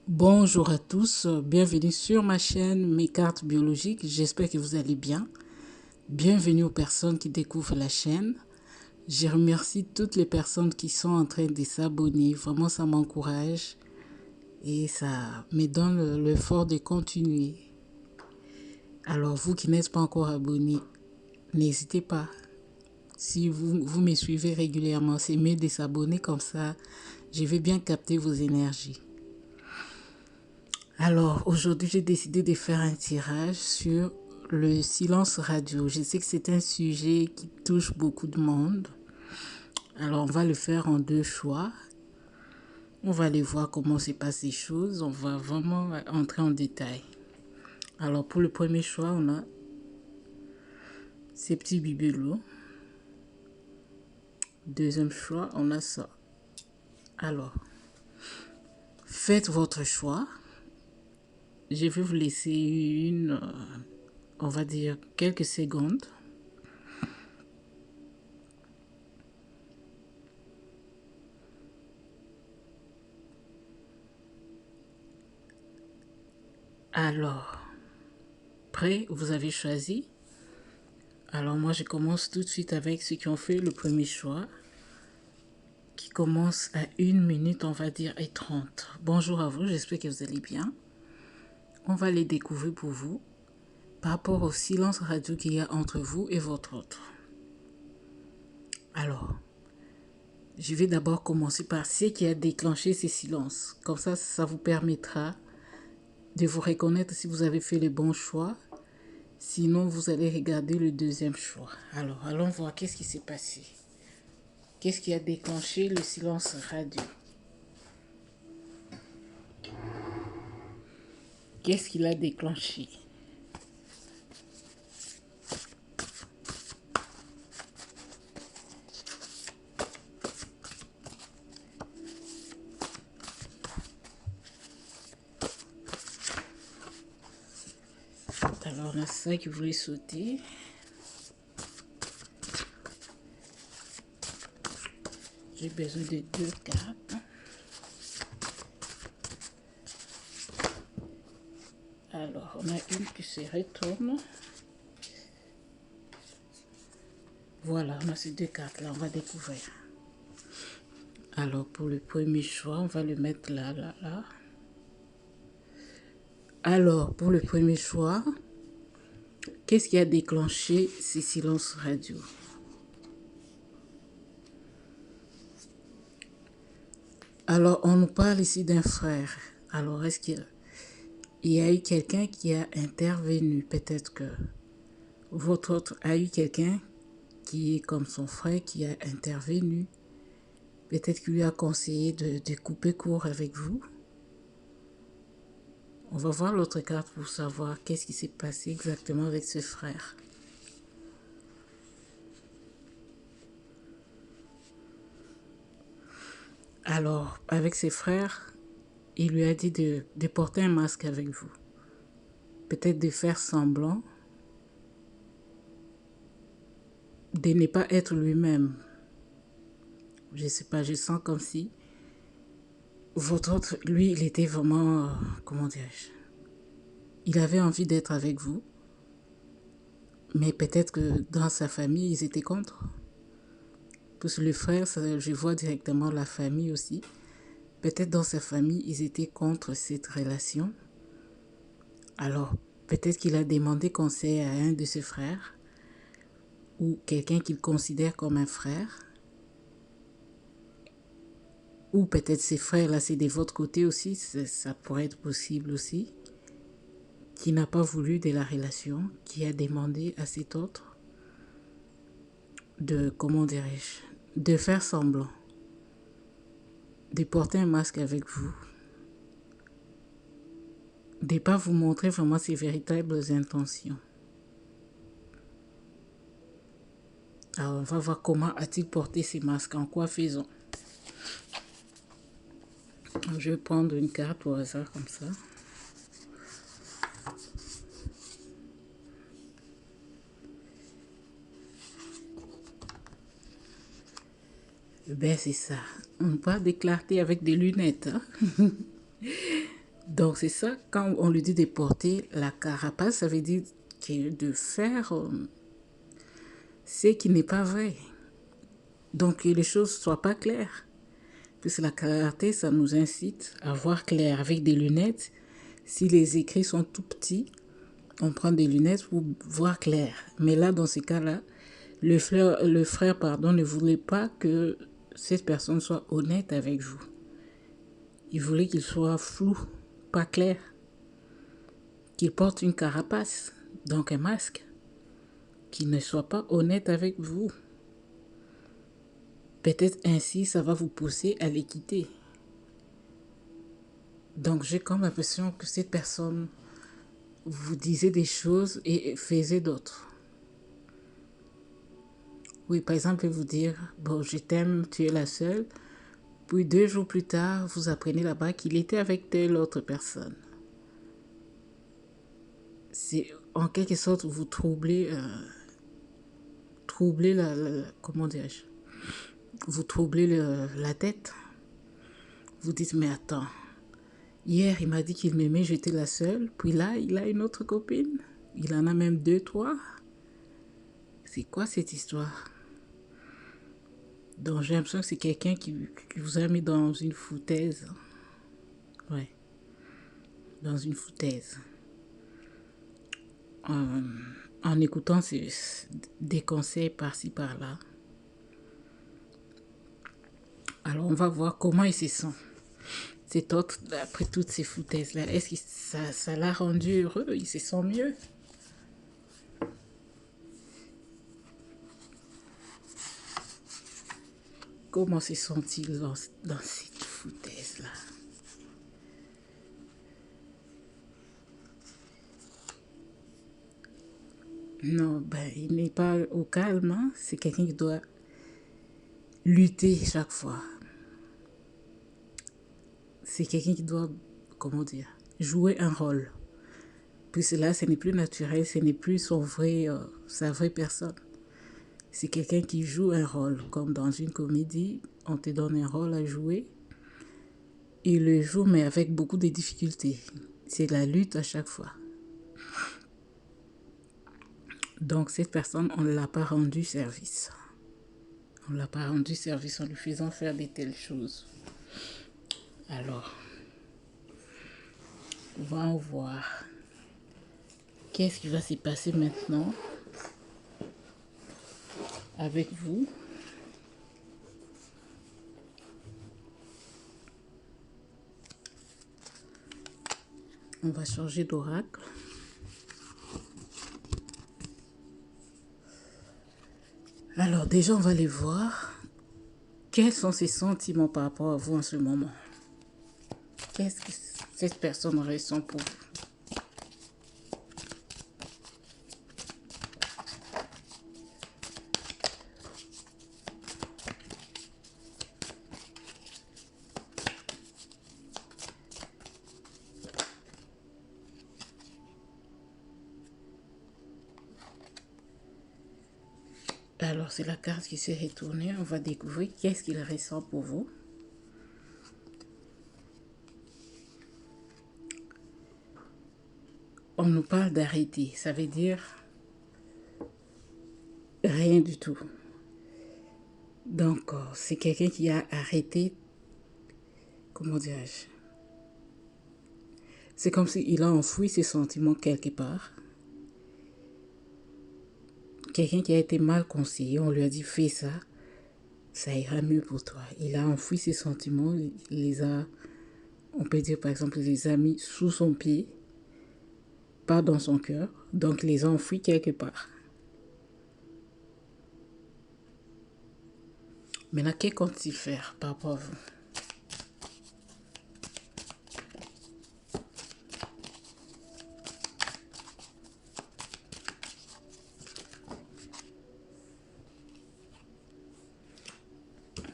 Bonjour à tous, bienvenue sur ma chaîne Mes cartes biologiques, j'espère que vous allez bien. Bienvenue aux personnes qui découvrent la chaîne. Je remercie toutes les personnes qui sont en train de s'abonner, vraiment ça m'encourage et ça me donne l'effort de continuer. Alors vous qui n'êtes pas encore abonnés, n'hésitez pas. Si vous me suivez régulièrement, c'est mieux de s'abonner comme ça, je vais bien capter vos énergies. Alors, aujourd'hui, j'ai décidé de faire un tirage sur le silence radio. Je sais que c'est un sujet qui touche beaucoup de monde. Alors, on va le faire en deux choix. On va aller voir comment se passent les choses. On va vraiment entrer en détail. Alors, pour le premier choix, on a ces petits bibelots. Deuxième choix, on a ça. Alors, faites votre choix. Je vais vous laisser on va dire, quelques secondes. Alors, prêt, vous avez choisi. Alors moi, je commence tout de suite avec ceux qui ont fait le premier choix, qui commence à 1 minute, on va dire, et 30. Bonjour à vous, j'espère que vous allez bien. On va les découvrir pour vous par rapport au silence radio qu'il y a entre vous et votre autre. Alors, je vais d'abord commencer par ce qui a déclenché ces silences. Comme ça vous permettra de vous reconnaître si vous avez fait le bon choix. Sinon, vous allez regarder le deuxième choix. Alors, allons voir qu'est-ce qui s'est passé. Qu'est-ce qui a déclenché le silence radio? Qu'est-ce qui l'a déclenché? Alors, on a ça qui voulait sauter. J'ai besoin de 2 cartes. Alors, on a une qui se retourne. Voilà, on a ces 2 cartes-là, on va découvrir. Alors, pour le premier choix, on va le mettre là, là, là. Alors, pour le premier choix, qu'est-ce qui a déclenché ces silences radio? Alors, on nous parle ici d'un frère. Alors, est-ce qu'il y a eu quelqu'un qui a intervenu? Peut-être que votre autre a eu quelqu'un qui est comme son frère qui a intervenu. Peut-être qu'il lui a conseillé de couper court avec vous. On va voir l'autre carte pour savoir qu'est-ce qui s'est passé exactement avec ce frère. Alors, avec ses frères, il lui a dit de porter un masque avec vous. Peut-être de faire semblant, de ne pas être lui-même. Je ne sais pas, je sens comme si votre autre, lui, il était vraiment, comment dirais-je, il avait envie d'être avec vous, mais peut-être que dans sa famille, ils étaient contre. Parce que le frère, je vois directement la famille aussi. Peut-être dans sa famille, ils étaient contre cette relation. Alors, peut-être qu'il a demandé conseil à un de ses frères ou quelqu'un qu'il considère comme un frère. Ou peut-être ses frères, là, c'est de votre côté aussi, ça pourrait être possible aussi. Qui n'a pas voulu de la relation, qui a demandé à cet autre de, comment dirais-je, de faire semblant, de porter un masque avec vous, de ne pas vous montrer vraiment ses véritables intentions. Alors, on va voir comment a-t-il porté ces masques, en quoi faisons. Je vais prendre une carte au hasard comme ça. Ben c'est ça. On parle de clarté avec des lunettes. Hein? Donc c'est ça, quand on lui dit de porter la carapace, ça veut dire que de faire ce qui n'est pas vrai. Donc que les choses ne soient pas claires. Puisque la clarté, ça nous incite à voir clair avec des lunettes. Si les écrits sont tout petits, on prend des lunettes pour voir clair. Mais là, dans ces cas-là, le frère ne voulait pas que cette personne soit honnête avec vous. Il voulait qu'il soit flou, pas clair. Qu'il porte une carapace, donc un masque. Qu'il ne soit pas honnête avec vous. Peut-être ainsi, ça va vous pousser à les quitter. Donc j'ai comme l'impression que cette personne vous disait des choses et faisait d'autres. Oui, par exemple, il vous dire, bon, je t'aime, tu es la seule. Puis 2 jours plus tard, vous apprenez là-bas qu'il était avec telle autre personne. C'est en quelque sorte vous troublez comment dirais-je, vous troublez la tête. Vous dites, mais attends, hier il m'a dit qu'il m'aimait, j'étais la seule. Puis là, il a une autre copine. Il en a même 2, 3. C'est quoi cette histoire? Donc j'ai l'impression que c'est quelqu'un qui vous a mis dans une foutaise. Ouais, dans une foutaise. En écoutant des conseils par-ci, par-là. Alors on va voir comment il se sent. Cet autre, après toutes ces foutaises-là, est-ce que ça l'a rendu heureux? Il se sent mieux? Comment se sent-il dans cette foutaise-là? Non, ben, il n'est pas au calme. Hein? C'est quelqu'un qui doit lutter chaque fois. C'est quelqu'un qui doit, comment dire, jouer un rôle. Puis cela, ce n'est plus naturel, ce n'est plus sa vraie personne. C'est quelqu'un qui joue un rôle, comme dans une comédie, on te donne un rôle à jouer. Il le joue, mais avec beaucoup de difficultés. C'est la lutte à chaque fois. Donc cette personne, on ne l'a pas rendu service. On ne l'a pas rendu service en lui faisant faire de telles choses. Alors, on va en voir. Qu'est-ce qui va se passer maintenant avec vous? On va changer d'oracle. Alors déjà, on va les voir. Quels sont ses sentiments par rapport à vous en ce moment? Qu'est-ce que cette personne ressent pour vous? Alors, c'est la carte qui s'est retournée. On va découvrir qu'est-ce qu'il ressent pour vous. On nous parle d'arrêter. Ça veut dire rien du tout. Donc, c'est quelqu'un qui a arrêté, comment dirais-je? C'est comme s'il a enfoui ses sentiments quelque part. Quelqu'un qui a été mal conseillé, on lui a dit fais ça, ça ira mieux pour toi. Il a enfoui ses sentiments, il les a, on peut dire par exemple, il les a mis sous son pied, pas dans son cœur, donc il les a enfouis quelque part. Maintenant, que compte-t-il faire par rapport à vous?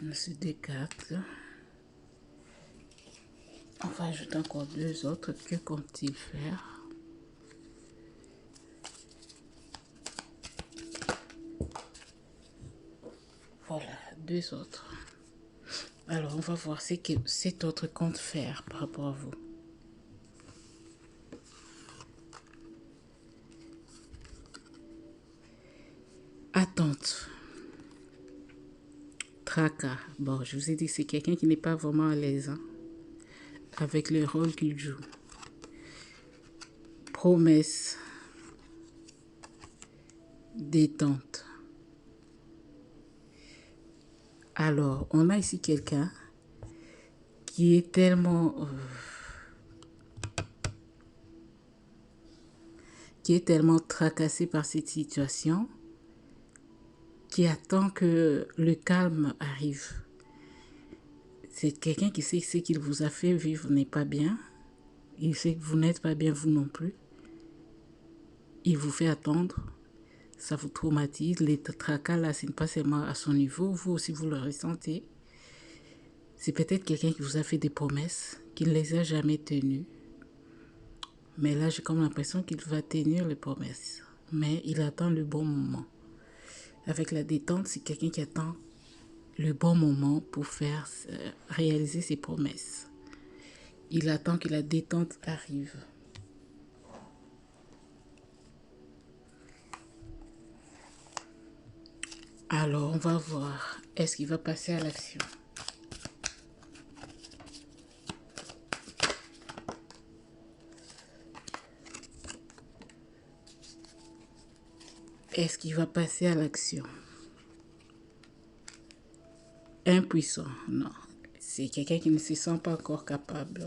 On a ces 2 cartes. On va ajouter encore 2 autres. Que compte-t-il faire? Voilà, 2 autres. Alors, on va voir ce que cet autre compte faire par rapport à vous. Attente. Tracas. Bon, je vous ai dit, c'est quelqu'un qui n'est pas vraiment à l'aise avec le rôle qu'il joue. Promesse. Détente. Alors, on a ici quelqu'un qui est tellement tracassé par cette situation, qui attend que le calme arrive. C'est quelqu'un qui sait que ce qu'il vous a fait vivre n'est pas bien. Il sait que vous n'êtes pas bien, vous non plus. Il vous fait attendre. Ça vous traumatise. Les tracas, là, ce n'est pas seulement à son niveau. Vous aussi, vous le ressentez. C'est peut-être quelqu'un qui vous a fait des promesses, qui ne les a jamais tenues. Mais là, j'ai comme l'impression qu'il va tenir les promesses. Mais il attend le bon moment. Avec la détente, c'est quelqu'un qui attend le bon moment pour faire réaliser ses promesses. Il attend que la détente arrive. Alors, on va voir. Est-ce qu'il va passer à l'action? Est-ce qu'il va passer à l'action? Impuissant, non. C'est quelqu'un qui ne se sent pas encore capable.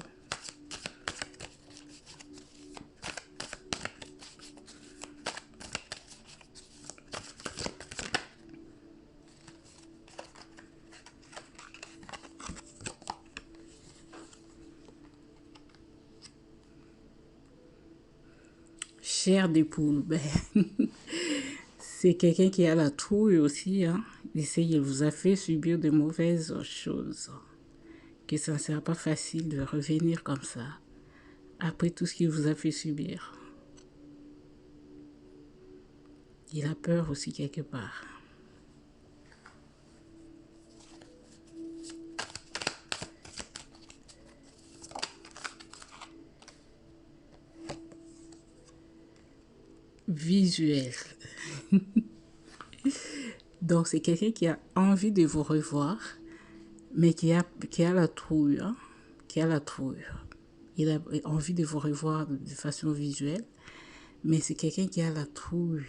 Chair de poule, ben, c'est quelqu'un qui a la trouille aussi. Il vous a fait subir de mauvaises choses. Que ça ne sera pas facile de revenir comme ça, après tout ce qu'il vous a fait subir. Il a peur aussi quelque part. Visuel. Donc, c'est quelqu'un qui a envie de vous revoir, mais qui a la trouille. Qui a la trouille. Il a envie de vous revoir de façon visuelle, mais c'est quelqu'un qui a la trouille,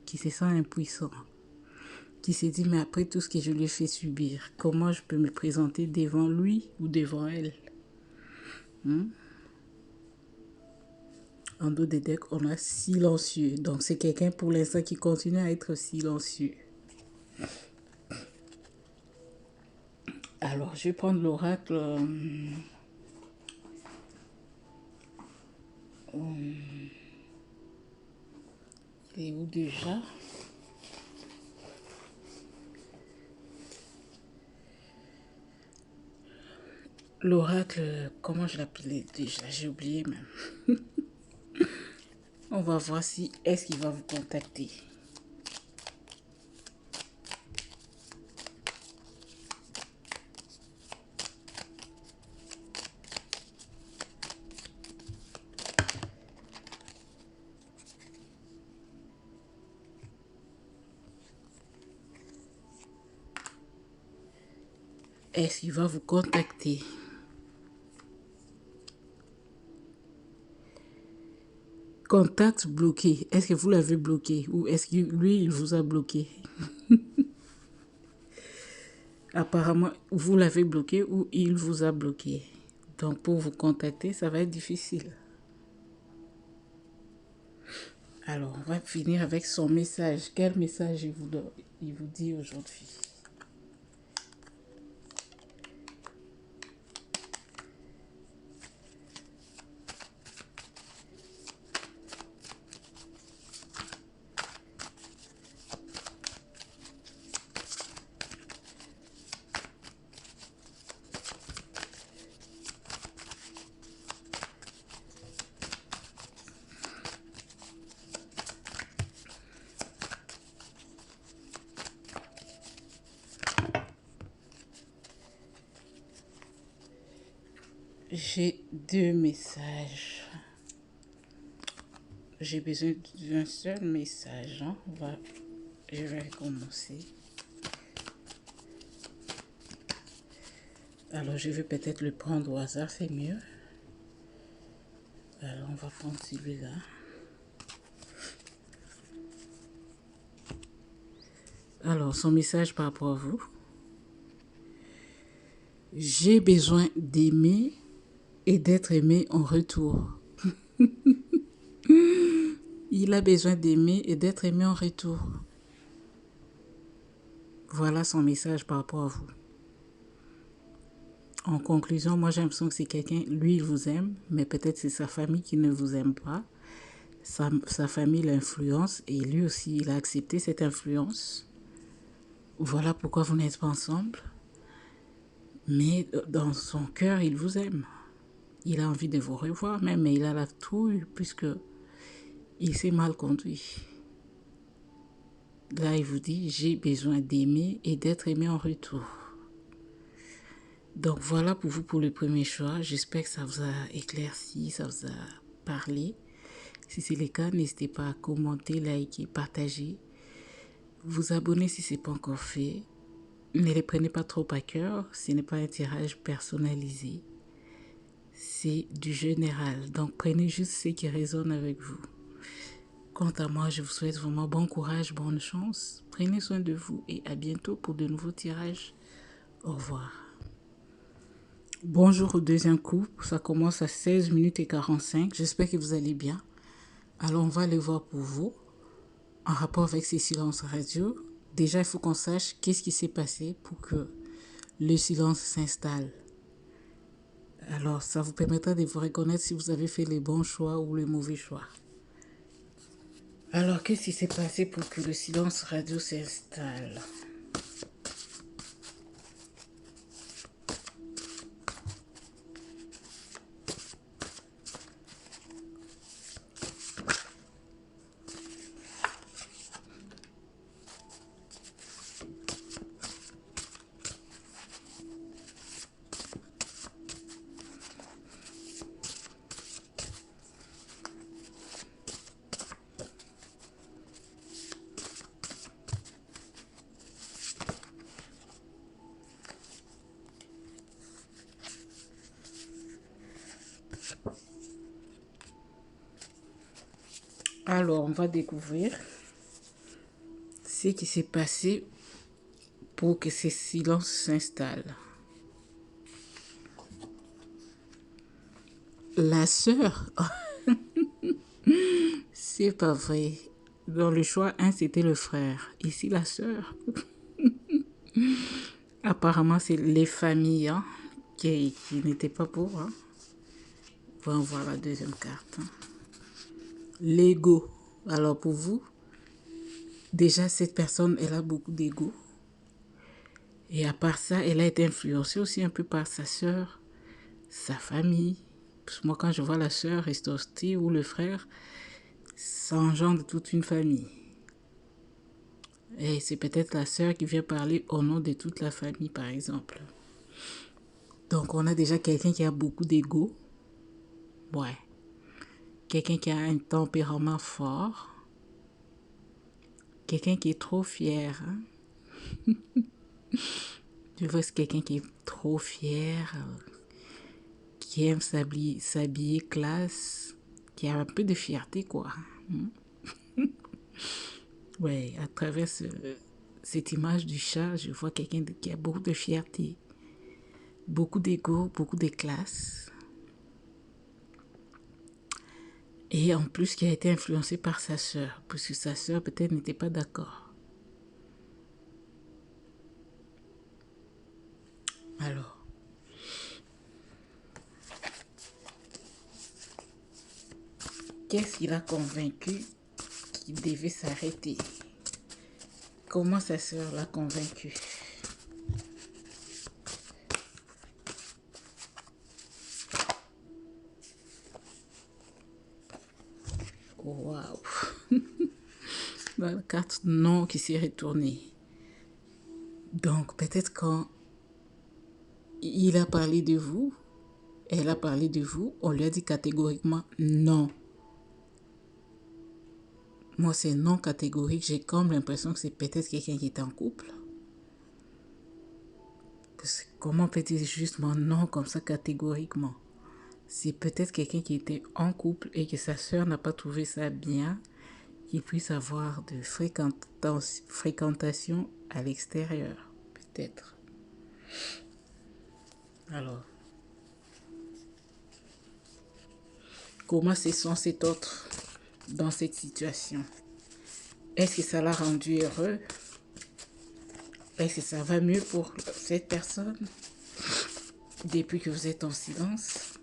qui se sent impuissant, qui se dit, mais après tout ce que je lui ai fait subir, comment je peux me présenter devant lui ou devant elle? En dos des decks, on a silencieux. Donc, c'est quelqu'un pour l'instant qui continue à être silencieux. Alors, je vais prendre l'oracle. Il est où déjà? L'oracle, comment je l'appelais déjà? J'ai oublié même. On va voir si est-ce qu'il va vous contacter. Est-ce qu'il va vous contacter? Contact bloqué. Est-ce que vous l'avez bloqué ou est-ce que lui, il vous a bloqué? Apparemment, vous l'avez bloqué ou il vous a bloqué. Donc, pour vous contacter, ça va être difficile. Alors, on va finir avec son message. Quel message il vous dit aujourd'hui? J'ai deux messages. J'ai besoin d'un seul message. On va Je vais commencer. Alors, je vais peut-être le prendre au hasard, c'est mieux. Alors, on va prendre celui-là. Alors, son message par rapport à vous. J'ai besoin d'aimer et d'être aimé en retour. Il a besoin d'aimer et d'être aimé en retour. Voilà son message par rapport à vous. En conclusion, moi j'ai l'impression que c'est quelqu'un, lui il vous aime, mais peut-être c'est sa famille qui ne vous aime pas. Sa famille l'influence et lui aussi il a accepté cette influence. Voilà pourquoi vous n'êtes pas ensemble. Mais dans son cœur, il vous aime. Il a envie de vous revoir même, mais il a la trouille puisque il s'est mal conduit. Là, il vous dit, j'ai besoin d'aimer et d'être aimé en retour. Donc voilà pour vous pour le premier choix. J'espère que ça vous a éclairci, ça vous a parlé. Si c'est le cas, n'hésitez pas à commenter, liker, partager. Vous abonner si ce n'est pas encore fait. Ne les prenez pas trop à cœur. Ce n'est pas un tirage personnalisé. C'est du général. Donc prenez juste ce qui résonne avec vous. Quant à moi, je vous souhaite vraiment bon courage, bonne chance. Prenez soin de vous et à bientôt pour de nouveaux tirages. Au revoir. Bonjour au deuxième coup. Ça commence à 16 minutes et 45. J'espère que vous allez bien. Alors, on va aller voir pour vous en rapport avec ces silences radio. Déjà, il faut qu'on sache qu'est-ce qui s'est passé pour que le silence s'installe. Alors, ça vous permettra de vous reconnaître si vous avez fait les bons choix ou les mauvais choix. Alors, qu'est-ce qui s'est passé pour que le silence radio s'installe? Alors, on va découvrir ce qui s'est passé pour que ce silence s'installe. La sœur, c'est pas vrai. Dans le choix 1, c'était le frère. Ici, la sœur. Apparemment, c'est les familles qui n'étaient pas pour. On va voir la deuxième carte. L'ego. Alors, pour vous, déjà, cette personne, elle a beaucoup d'ego. Et à part ça, elle a été influencée aussi un peu par sa sœur, sa famille. Parce que moi, quand je vois la sœur rester hostile ou le frère, ça engendre toute une famille. Et c'est peut-être la sœur qui vient parler au nom de toute la famille, par exemple. Donc, on a déjà quelqu'un qui a beaucoup d'ego. Ouais. Quelqu'un qui a un tempérament fort. Quelqu'un qui est trop fier. Je vois c'est quelqu'un qui est trop fier, qui aime s'habiller classe, qui a un peu de fierté, quoi. Ouais, à travers cette image du chat, je vois quelqu'un qui a beaucoup de fierté, beaucoup d'ego, beaucoup de classe. Et en plus, qui a été influencé par sa sœur, parce que sa sœur peut-être n'était pas d'accord. Alors, qu'est-ce qui l'a convaincu qu'il devait s'arrêter? Comment sa sœur l'a convaincu? Waouh! La carte non qui s'est retournée. Donc, peut-être quand il a parlé de vous, elle a parlé de vous, on lui a dit catégoriquement non. Moi, c'est non catégorique. J'ai comme l'impression que c'est peut-être quelqu'un qui est en couple. Comment peut-il justement non comme ça catégoriquement? C'est peut-être quelqu'un qui était en couple et que sa sœur n'a pas trouvé ça bien qu'il puisse avoir de fréquentation à l'extérieur. Peut-être. Alors, comment se sent cet autre dans cette situation? Est-ce que ça l'a rendu heureux? Est-ce que ça va mieux pour cette personne depuis que vous êtes en silence?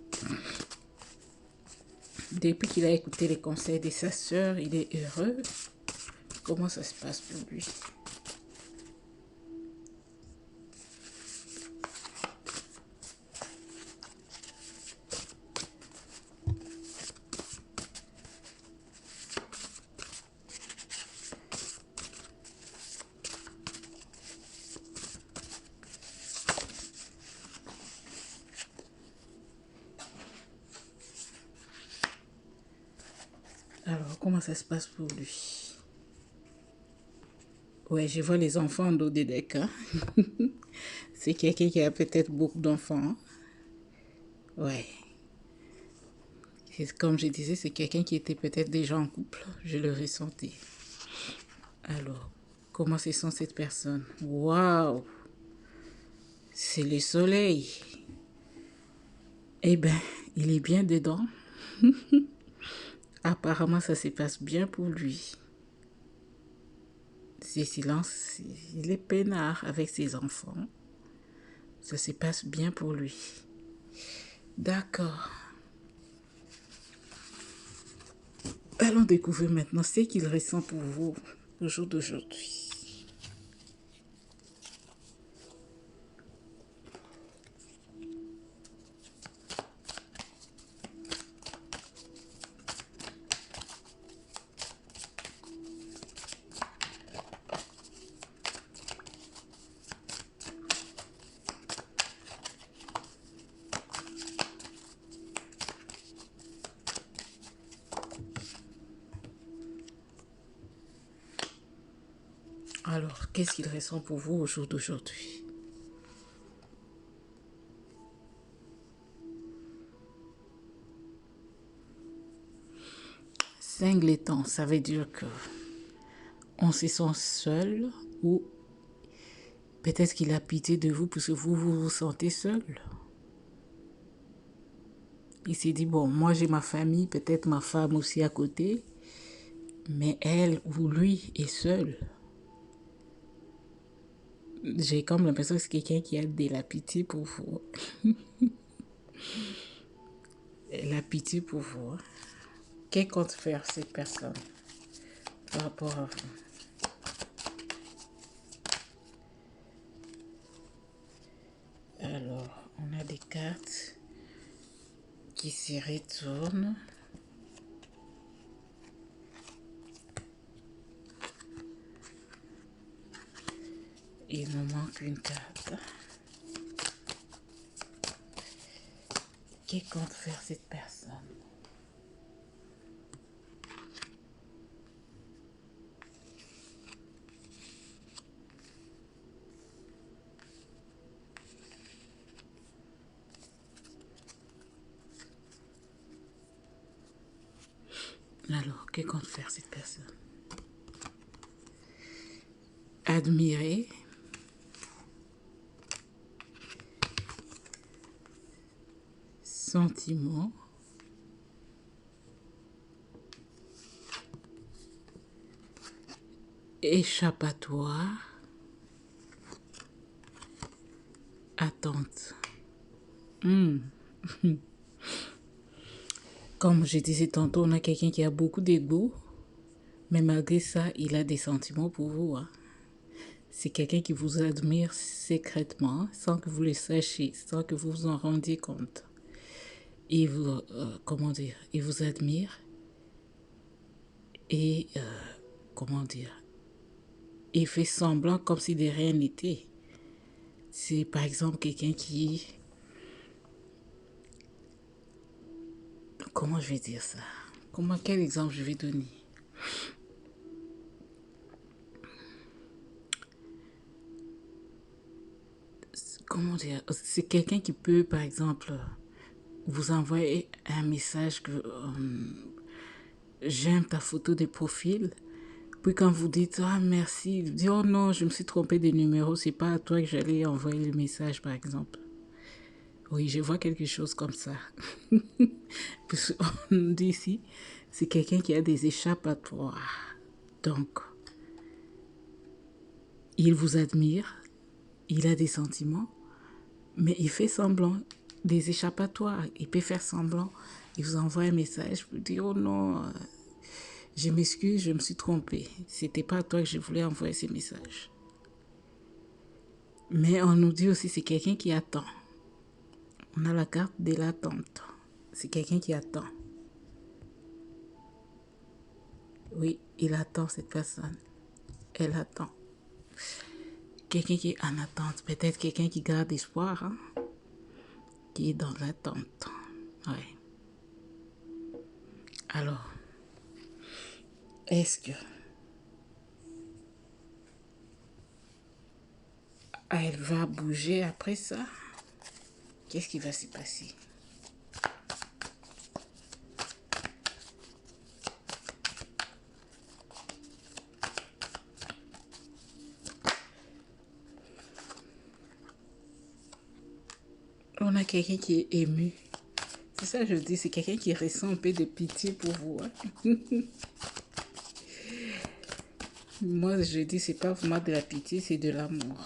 Depuis qu'il a écouté les conseils de sa sœur, il est heureux? Comment ça se passe pour lui? Alors, comment ça se passe pour lui? Ouais, je vois les enfants en dos des decks. Hein? C'est quelqu'un qui a peut-être beaucoup d'enfants. Ouais. Comme je disais, c'est quelqu'un qui était peut-être déjà en couple. Je le ressentais. Alors, comment se sent cette personne? Waouh! C'est le soleil. Eh ben, il est bien dedans. Apparemment, ça se passe bien pour lui. C'est silence, il est peinard avec ses enfants. Ça se passe bien pour lui. D'accord. Allons découvrir maintenant ce qu'il ressent pour vous au jour d'aujourd'hui. Alors, qu'est-ce qu'il ressent pour vous au jour d'aujourd'hui? Singleton, ça veut dire que on se sent seul ou peut-être qu'il a pitié de vous parce que vous sentez seul. Il s'est dit, bon, moi j'ai ma famille, peut-être ma femme aussi à côté, mais elle ou lui est seul. J'ai comme l'impression que c'est quelqu'un qui a de la pitié pour vous. La pitié pour vous. Qu'est-ce qu'on compte faire cette personne par rapport à vous? Alors, on a des cartes qui se retournent. Il nous manque une carte. Qu'est-ce qu'on compte faire cette personne? Alors, qu'est-ce qu'on compte faire cette personne? Admirer. Sentiment. Échappatoire. Attente. Comme je disais tantôt, on a quelqu'un qui a beaucoup d'ego, mais malgré ça, il a des sentiments pour vous. Hein. C'est quelqu'un qui vous admire secrètement, sans que vous le sachiez, sans que vous vous en rendiez compte. Il vous, comment dire, il vous admire et, comment dire, il fait semblant comme si de rien n'était. C'est par exemple quelqu'un qui, comment je vais dire ça? Quel exemple je vais donner? comment dire, c'est quelqu'un qui peut, par exemple, vous envoyer un message que j'aime ta photo de profil. Puis quand vous dites ah merci, vous dites oh non, je me suis trompé de numéro, c'est pas à toi que j'allais envoyer le message par exemple. Oui, je vois quelque chose comme ça. Puis on dit ici, c'est quelqu'un qui a des échappatoires. Donc, il vous admire, il a des sentiments, mais il fait semblant, des échappatoires. Il peut faire semblant, il vous envoie un message, vous dit oh non, je m'excuse, je me suis trompé. C'était pas à toi que je voulais envoyer ces messages. Mais on nous dit aussi c'est quelqu'un qui attend. On a la carte de l'attente. C'est quelqu'un qui attend. Oui, il attend cette personne. Elle attend. Quelqu'un qui est en attente. Peut-être quelqu'un qui garde espoir. Hein? Qui est dans l'attente. Ouais. Alors, est-ce que elle va bouger après ça? Qu'est-ce qui va se passer? On a quelqu'un qui est ému. C'est ça que je dis, c'est quelqu'un qui ressent un peu de pitié pour vous. Hein? Moi, je dis, c'est pas vraiment de la pitié, c'est de l'amour.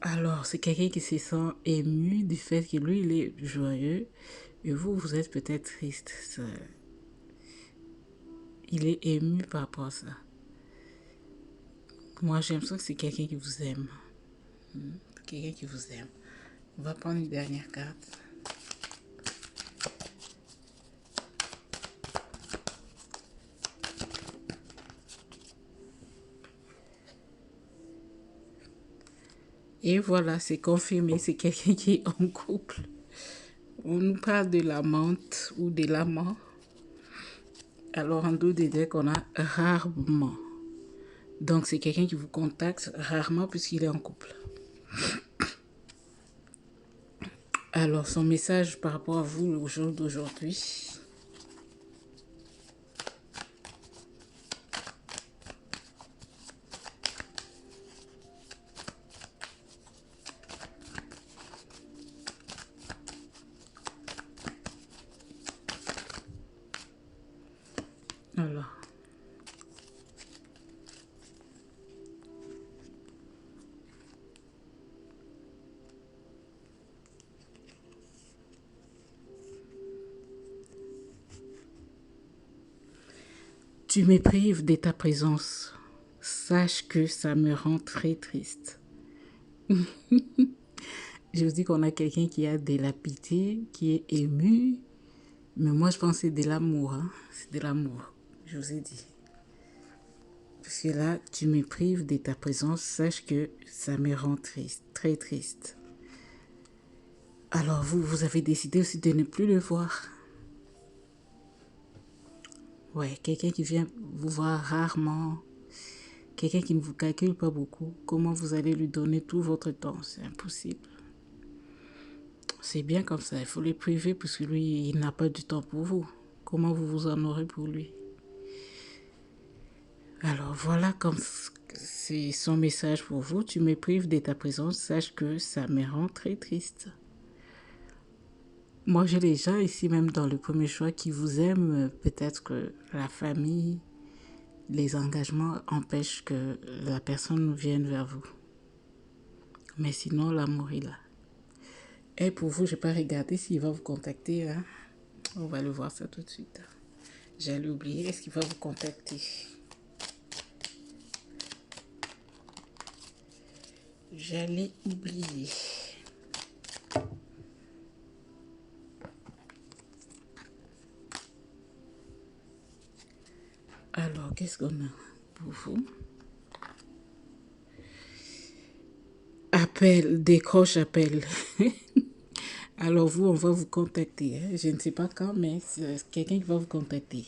Alors, c'est quelqu'un qui se sent ému du fait que lui, il est joyeux et vous, vous êtes peut-être triste. Il est ému par rapport à ça. Moi, j'ai l'impression que c'est quelqu'un qui vous aime. Quelqu'un qui vous aime. On va prendre une dernière carte. Et voilà, c'est confirmé, c'est quelqu'un qui est en couple. On nous parle de l'amante ou de l'amant. Alors, en dos des decks, on a rarement. Donc, c'est quelqu'un qui vous contacte rarement puisqu'il est en couple. Alors, son message par rapport à vous au jour d'aujourd'hui. Alors, tu me prives de ta présence. Sache que ça me rend très triste. Je vous dis qu'on a quelqu'un qui a de la pitié, qui est ému. Mais moi, je pense que c'est de l'amour. Hein? C'est de l'amour, je vous ai dit. Parce que là, tu me prives de ta présence. Sache que ça me rend triste, très triste. Alors, vous avez décidé aussi de ne plus le voir. Ouais, quelqu'un qui vient vous voir rarement. Quelqu'un qui ne vous calcule pas beaucoup. Comment vous allez lui donner tout votre temps? C'est impossible. C'est bien comme ça. Il faut le priver parce que lui, il n'a pas du temps pour vous. Comment vous vous en aurez pour lui? Alors voilà comme c'est son message pour vous. Tu me prives de ta présence. Sache que ça me rend très triste. Moi, j'ai les gens ici, même dans le premier choix, qui vous aiment. Peut-être que la famille, les engagements empêchent que la personne vienne vers vous. Mais sinon, l'amour est là. Et pour vous, je n'ai pas regardé s'il va vous contacter. Hein. On va le voir ça tout de suite. J'allais oublier. Est-ce qu'il va vous contacter? J'allais oublier. Alors, qu'est-ce qu'on a pour vous? appelle, décroche, appelle. Alors vous, on va vous contacter. Hein. Je ne sais pas quand, mais c'est quelqu'un qui va vous contacter.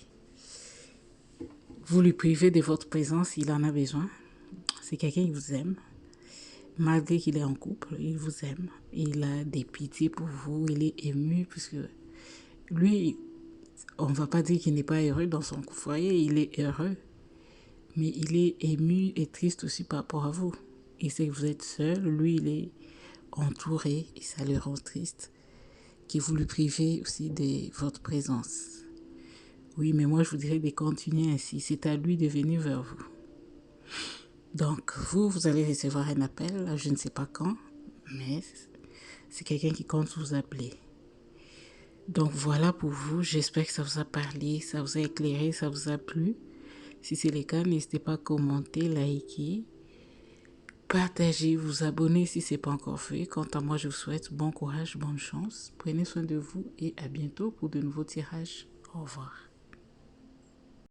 Vous lui privez de votre présence, il en a besoin. C'est quelqu'un qui vous aime. Malgré qu'il est en couple, il vous aime. Il a des pitiés pour vous, il est ému, puisque lui, on ne va pas dire qu'il n'est pas heureux dans son foyer, il est heureux. Mais il est ému et triste aussi par rapport à vous. Il sait que vous êtes seul, lui, il est entouré et ça le rend triste. Que vous lui privez aussi de votre présence. Oui, mais moi, je vous dirais de continuer ainsi. C'est à lui de venir vers vous. Donc, vous allez recevoir un appel, je ne sais pas quand, mais c'est quelqu'un qui compte vous appeler. Donc, voilà pour vous. J'espère que ça vous a parlé, ça vous a éclairé, ça vous a plu. Si c'est le cas, n'hésitez pas à commenter, liker, partager, vous abonner si ce n'est pas encore fait. Quant à moi, je vous souhaite bon courage, bonne chance. Prenez soin de vous et à bientôt pour de nouveaux tirages. Au revoir.